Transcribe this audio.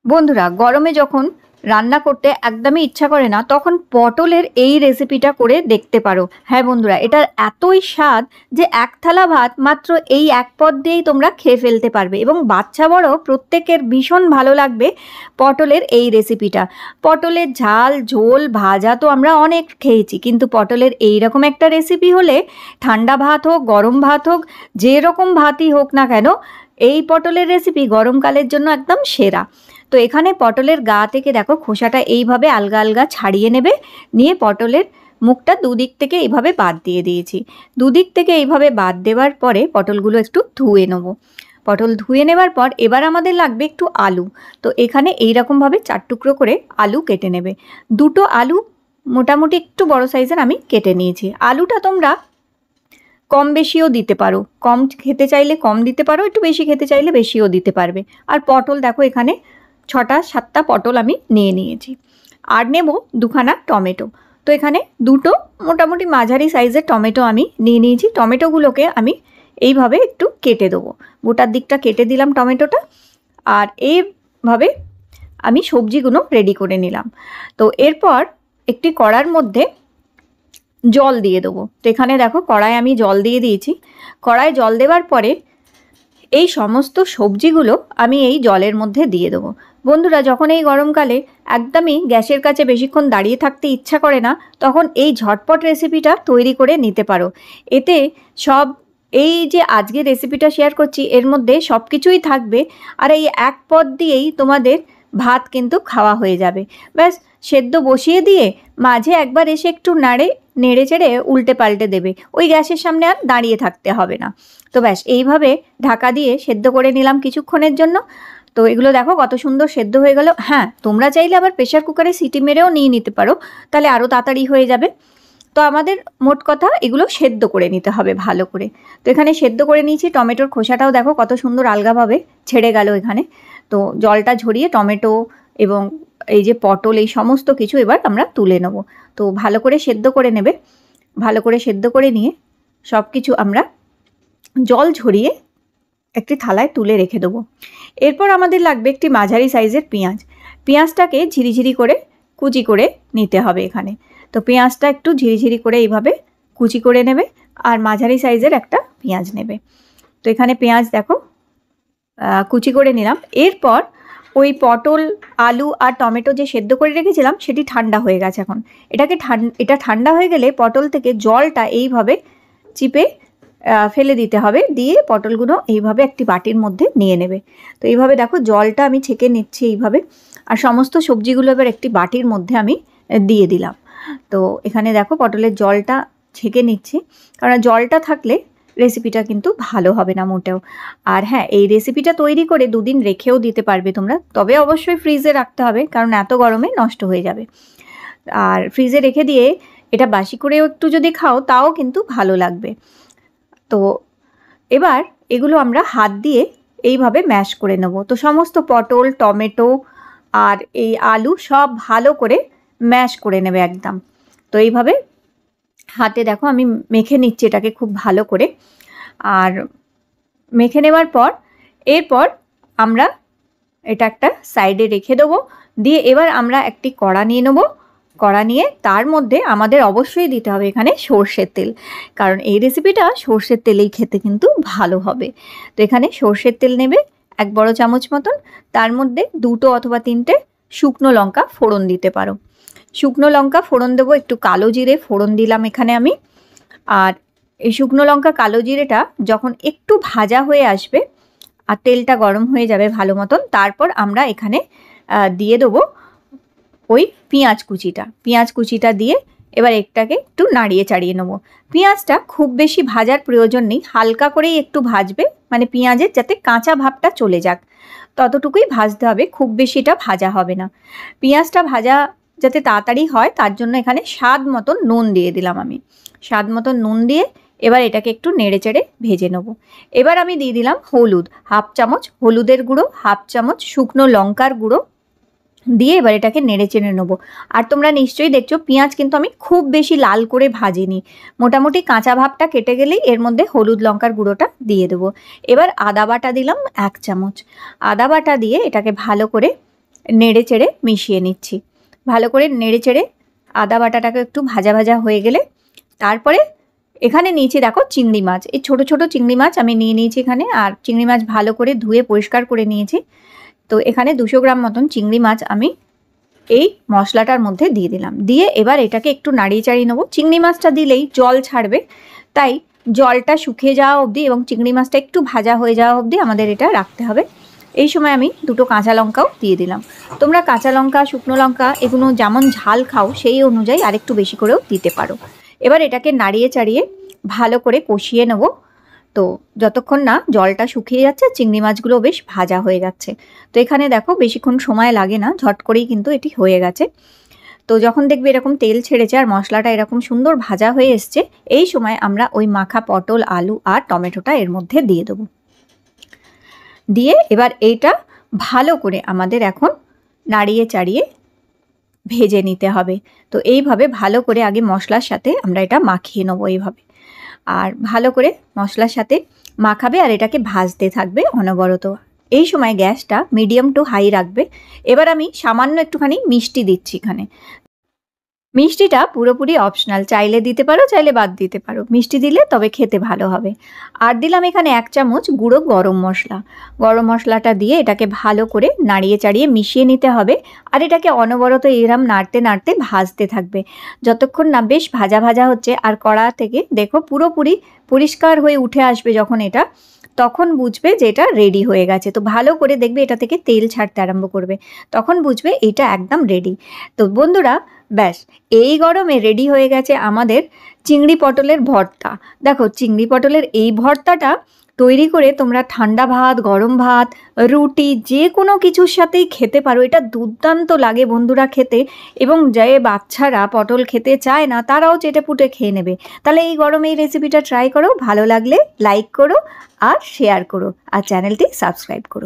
বন্ধুরা, গরমে যখন রান্না করতে একদমই ইচ্ছা করে না, তখন পটলের এই রেসিপিটা করে দেখতে পারো। হ্যাঁ বন্ধুরা, এটার এতই স্বাদ যে এক থালা ভাত মাত্র এই এক পদ দিয়েই তোমরা খেয়ে ফেলতে পারবে, এবং বাচ্চা বড় প্রত্যেকের ভীষণ ভালো লাগবে পটলের এই রেসিপিটা। পটলের ঝাল, ঝোল, ভাজা তো আমরা অনেক খেয়েছি, কিন্তু পটলের এই রকম একটা রেসিপি হলে ঠান্ডা ভাত হোক, গরম ভাত হোক, যেরকম ভাতই হোক না কেন, এই পটলের রেসিপি গরমকালের জন্য একদম সেরা। তো এখানে পটলের গা থেকে দেখো খোসাটা এইভাবে আলগা আলগা ছাড়িয়ে নেবে, নিয়ে পটলের মুখটা দুদিক থেকে এইভাবে বাদ দিয়ে দিয়েছি। দুদিক থেকে এইভাবে বাদ দেওয়ার পরে পটলগুলো একটু ধুয়ে নেবো। পটল ধুয়ে নেবার পর এবার আমাদের লাগবে একটু আলু। তো এখানে এইরকমভাবে 4 টুকরো করে আলু কেটে নেবে। দুটো আলু মোটামুটি একটু বড় সাইজের আমি কেটে নিয়েছি। আলুটা তোমরা কম বেশিও দিতে পারো, কম খেতে চাইলে কম দিতে পারো, একটু বেশি খেতে চাইলে বেশিও দিতে পারবে। আর পটল দেখো এখানে 6-7টা পটল আমি নিয়ে নিয়েছি। আর নেব 2খানা টমেটো। তো এখানে দুটো মোটামুটি মাঝারি সাইজের টমেটো আমি নিয়ে নিয়েছি। টমেটোগুলোকে আমি এইভাবে একটু কেটে দেবো, গোটার দিকটা কেটে দিলাম টমেটোটা। আর এইভাবে আমি সবজিগুলো রেডি করে নিলাম। তো এরপর একটি কড়ার মধ্যে জল দিয়ে দেবো। তো এখানে দেখো কড়ায় আমি জল দিয়ে দিয়েছি। কড়ায় জল দেওয়ার পরে এই সমস্ত সবজিগুলো আমি এই জলের মধ্যে দিয়ে দেবো। বন্ধুরা, যখন এই গরমকালে একদমই গ্যাসের কাছে বেশিক্ষণ দাঁড়িয়ে থাকতে ইচ্ছা করে না, তখন এই ঝটপট রেসিপিটা তৈরি করে নিতে পারো। এতে সব এই যে আজকে রেসিপিটা শেয়ার করছি এর মধ্যে সব কিছুই থাকবে, আর এই এক পদ দিয়েই তোমাদের ভাত কিন্তু খাওয়া হয়ে যাবে। ব্যাস, সেদ্ধ বসিয়ে দিয়ে মাঝে একবার এসে একটু নেড়ে চেড়ে উল্টে পাল্টে দেবে, ওই গ্যাসের সামনে আর দাঁড়িয়ে থাকতে হবে না। তো ব্যাস, এইভাবে ঢাকা দিয়ে সেদ্ধ করে নিলাম কিছুক্ষণের জন্য। তো এগুলো দেখো কত সুন্দর সেদ্ধ হয়ে গেল। হ্যাঁ, তোমরা চাইলে আবার প্রেশার কুকারে সিটি মেরেও নিয়ে নিতে পারো, তাহলে আরও তাড়াতাড়ি হয়ে যাবে। তো আমাদের মোট কথা এগুলো সেদ্ধ করে নিতে হবে ভালো করে। তো এখানে সেদ্ধ করে নিয়েছি। টমেটোর খোসাটাও দেখো কত সুন্দর আলগাভাবে ছেড়ে গেল এখানে। তো জলটা ঝরিয়ে টমেটো এবং এই যে পটল, এই সমস্ত কিছু এবার আমরা তুলে নেব। তো ভালো করে সেদ্ধ করে নেবে। ভালো করে সেদ্ধ করে নিয়ে সব কিছু আমরা জল ঝরিয়ে একটি থালায় তুলে রেখে দেবো। এরপর আমাদের লাগবে একটি মাঝারি সাইজের পেঁয়াজ। পেঁয়াজটাকে ঝিরিঝিরি করে কুচি করে নিতে হবে এখানে। তো পেঁয়াজটা একটু ঝিরিঝিরি করে এইভাবে কুচি করে নেবে, আর মাঝারি সাইজের একটা পেঁয়াজ নেবে। তো এখানে পেঁয়াজ দেখো কুচি করে নিলাম। এরপর ওই পটল, আলু আর টমেটো যে সেদ্ধ করে রেখেছিলাম সেটি ঠান্ডা হয়ে গেছে এখন। এটা ঠান্ডা হয়ে গেলে পটল থেকে জলটা এইভাবে চিপে ফেলে দিতে হবে, দিয়ে পটলগুলো এইভাবে একটি বাটির মধ্যে নিয়ে নেবে। তো এইভাবে দেখো জলটা আমি ছেঁকে নিচ্ছি এইভাবে, আর সমস্ত সবজিগুলো এবার একটি বাটির মধ্যে আমি দিয়ে দিলাম। তো এখানে দেখো পটলের জলটা ছেঁকে নিচ্ছি, কারণ জলটা থাকলে রেসিপিটা কিন্তু ভালো হবে না মোটেও। আর হ্যাঁ, এই রেসিপিটা তৈরি করে 2 দিন রেখেও দিতে পারবে তোমরা, তবে অবশ্যই ফ্রিজে রাখতে হবে, কারণ এত গরমে নষ্ট হয়ে যাবে। আর ফ্রিজে রেখে দিয়ে এটা বাসি করেও একটু যদি খাও তাও কিন্তু ভালো লাগবে। তো এবার এগুলো আমরা হাত দিয়ে এইভাবে ম্যাশ করে নেব। তো সমস্ত পটল, টমেটো আর এই আলু সব ভালো করে ম্যাশ করে নেবে একদম। তো এইভাবে হাতে দেখো আমি মেখে নিচ্ছি এটাকে খুব ভালো করে। আর মেখে নেওয়ার পর এরপর আমরা এটা একটা সাইডে রেখে দেবো। দিয়ে এবার আমরা একটি কড়া নিয়ে নেব। কড়া নিয়ে তার মধ্যে আমাদের অবশ্যই দিতে হবে এখানে সর্ষের তেল, কারণ এই রেসিপিটা সর্ষের তেলেই খেতে কিন্তু ভালো হবে। তো এখানে সর্ষের তেল নেবে 1 বড় চামচ মতন। তার মধ্যে 2টো অথবা 3টে শুকনো লঙ্কা ফোড়ন দিতে পারো। শুকনো লঙ্কা ফোড়ন দেবো, একটু কালো জিরে ফোড়ন দিলাম এখানে আমি। আর এই শুকনো লঙ্কা, কালো জিরেটা যখন একটু ভাজা হয়ে আসবে আর তেলটা গরম হয়ে যাবে ভালো মতন, তারপর আমরা এখানে দিয়ে দেবো ওই পেঁয়াজ কুচিটা দিয়ে এবার এটাকে একটু নাড়িয়ে চাড়িয়ে নেবো। পেঁয়াজটা খুব বেশি ভাজার প্রয়োজন নেই, হালকা করেই একটু ভাজবে, মানে পেঁয়াজের যাতে কাঁচা ভাবটা চলে যাক ততটুকুই ভাজতে হবে, খুব বেশিটা ভাজা হবে না। পেঁয়াজটা ভাজা যাতে তাড়াতাড়ি হয় তার জন্য এখানে স্বাদ মতন নুন দিয়ে দিলাম আমি। স্বাদ মতন নুন দিয়ে এবার এটাকে একটু নেড়ে চেড়ে ভেজে নেব। এবার আমি দিয়ে দিলাম হলুদ, 1/2 চামচ হলুদের গুঁড়ো, 1/2 চামচ শুকনো লঙ্কার গুঁড়ো দিয়ে এবার এটাকে নেড়ে চেড়ে নেবো। আর তোমরা নিশ্চয়ই দেখছো পেঁয়াজ কিন্তু আমি খুব বেশি লাল করে ভাজিনি, মোটামুটি কাঁচা ভাবটা কেটে গেলেই এর মধ্যে হলুদ লঙ্কার গুঁড়োটা দিয়ে দেবো। এবার আদা বাটা দিলাম 1 চামচ। আদা বাটা দিয়ে এটাকে ভালো করে নেড়ে চেড়ে মিশিয়ে নিচ্ছি। ভালো করে নেড়ে চেড়ে আদা বাটাটাকে একটু ভাজা ভাজা হয়ে গেলে তারপরে এখানে নিয়েছি দেখো চিংড়ি মাছ। এই ছোট ছোট চিংড়ি মাছ আমি নিয়ে নিয়েছি এখানে, আর চিংড়ি মাছ ভালো করে ধুয়ে পরিষ্কার করে নিয়েছি। তো এখানে 200 গ্রাম মতন চিংড়ি মাছ আমি এই মশলাটার মধ্যে দিয়ে দিলাম। দিয়ে এবার এটাকে একটু নাড়িয়ে চাড়িয়ে নেবো। চিংড়ি মাছটা দিলেই জল ছাড়বে, তাই জলটা শুকিয়ে যাওয়া অবধি এবং চিংড়ি মাছটা একটু ভাজা হয়ে যাওয়া অবধি আমাদের এটা রাখতে হবে। এই সময় আমি 2টো কাঁচা লঙ্কাও দিয়ে দিলাম। তোমরা কাঁচা লঙ্কা, শুকনো লঙ্কা এগুলো যেমন ঝাল খাও সেই অনুযায়ী আরেকটু বেশি করেও দিতে পারো। এবার এটাকে নাড়িয়ে চাড়িয়ে ভালো করে কষিয়ে নেব। তো যতক্ষণ না জলটা শুকিয়ে যাচ্ছে, চিংড়ি মাছগুলো বেশ ভাজা হয়ে যাচ্ছে। তো এখানে দেখো বেশিক্ষণ সময় লাগে না, ঝট করেই কিন্তু এটি হয়ে গেছে। তো যখন দেখবে এরকম তেল ছেড়েছে আর মশলাটা এরকম সুন্দর ভাজা হয়ে এসছে, এই সময় আমরা ওই মাখা পটল, আলু আর টমেটোটা এর মধ্যে দিয়ে দেবো। দিয়ে এবার এইটা ভালো করে আমাদের এখন নাড়িয়ে চাড়িয়ে ভেজে নিতে হবে। তো এইভাবে ভালো করে আগে মশলার সাথে আমরা এটা মাখিয়ে নেবো এইভাবে, আর ভালো করে মশলার সাথে মাখাবে আর এটাকে ভাজতে থাকবে অনবরত। এই সময় গ্যাসটা মিডিয়াম টু হাই রাখবে। এবার আমি সামান্য একটুখানি মিষ্টি দিচ্ছি এখানে। মিষ্টিটা পুরোপুরি অপশনাল, চাইলে দিতে পারো, চাইলে বাদ দিতে পারো। মিষ্টি দিলে তবে খেতে ভালো হবে। আর দিলাম এখানে 1 চামচ গুঁড়ো গরম মশলা। গরম মশলাটা দিয়ে এটাকে ভালো করে নাড়িয়ে চাড়িয়ে মিশিয়ে নিতে হবে, আর এটাকে অনবরত এরম নাড়তে নাড়তে ভাজতে থাকবে যতক্ষণ না বেশ ভাজা ভাজা হচ্ছে। আর কড়া থেকে দেখো পুরোপুরি পরিষ্কার হয়ে উঠে আসবে যখন এটা, তখন বুঝবে যে এটা রেডি হয়ে গেছে। তো ভালো করে দেখবে এটা থেকে তেল ছাড়তে আরম্ভ করবে, তখন বুঝবে এটা একদম রেডি। তো বন্ধুরা ব্যাস এই গরমে রেডি হয়ে গেছে আমাদের চিংড়ি পটলের ভর্তা। দেখো চিংড়ি পটলের এই ভর্তাটা তৈরি করে তোমরা ঠান্ডা ভাত, গরম ভাত, রুটি যে কোনো কিছুর সাথেই খেতে পারো। এটা দুর্দান্ত লাগে বন্ধুরা খেতে, এবং যে বাচ্চারা পটল খেতে চায় না তারাও চেটেপুটে খেয়ে নেবে। তাহলে এই গরমে এই রেসিপিটা ট্রাই করো, ভালো লাগলে লাইক করো আর শেয়ার করো, আর চ্যানেলটি সাবস্ক্রাইব করো।